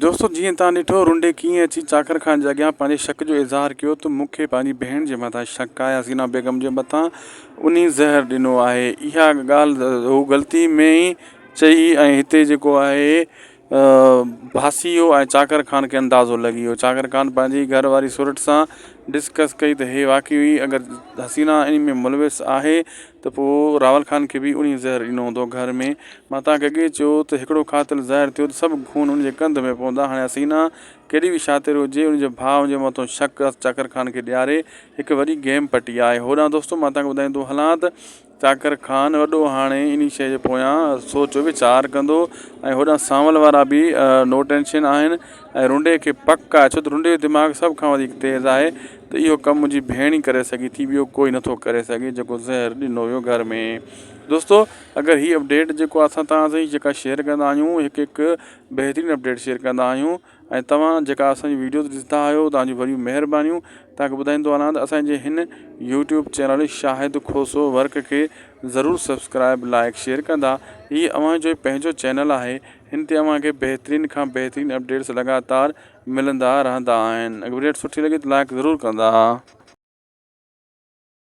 दोस्तों जीअं तव्हां ॾिठो रुंडे कीअं अची चाकर खान जे अॻियां पंहिंजे शक जो इज़हार कयो त मूंखे पंहिंजी भेण जे मथां शक आहे, हसीना बेगम जे मथां उन ज़हर ॾिनो आहे। इहा ॻाल्हि हू ग़लती में ई चई ऐं हिते जेको आहे फासी वियो ऐं चाकर खान खे अंदाज़ो लॻी वियो। चाकर खान पंहिंजी घरवारी सूरत सां डिस्कस कई त हे वाक़ई हुई, अगरि हसीना इन में मुलविस आहे त पोइ रावल खान खे बि उन ज़हर ॾिनो हूंदो घर में। मां तव्हांखे अॻे चयो त हिकिड़ो क़ातिल ज़ाहिर थियो त सभु खून उनजे कंध में पवंदा। हाणे हसीना केॾी बि शातिर हुजे, उनजे भाउ जे मथां शक चाकर खान खे ॾियारे हिकु वॾी गेम पटी आहे। होॾां दोस्तों मां तव्हांखे ॿुधाईंदो हलां त चाकर खान वॾो हाणे इन शइ जे पोयां सोच वीचार कंदो ऐं होॾां सांवल वारा बि नो टेंशन आहिनि ऐं रुंडे खे पक आहे, छो त रुंडे जो दिमाग़ सभ खां वधीक तेज़ आहे त इहो कमु मुंहिंजी भेण ई करे सघी थी, ॿियो कोई नथो करे सघे जेको ज़हर ॾिनो हुयो घर में। दोस्तों अगरि हीअ अपडेट जेको असां तव्हां सां जेका शेयर कंदा आहियूं, हिकु बहितरीनु अपडेट शेयर कंदा आहियूं ऐं तव्हां जेका असांजी वीडियोज़ ॾिसंदा आहियो, तव्हांजी वॾियूं महिरबानियूं। तव्हांखे ॿुधाईंदो हलां त असांजे हिन यूट्यूब चैनल शाहिद खोसो वर्क खे ज़रूरु सब्सक्राइब लाइक शेयर कंदा। हीअ अव्हांजो पंहिंजो चैनल आहे, हिन ते अव्हांखे बहितरीन खां बहितरीन अपडेट्स लगातार मिलंदा रहंदा आहिनि। अपडेट सुठी लॻे त लाइक ज़रूरु कंदा।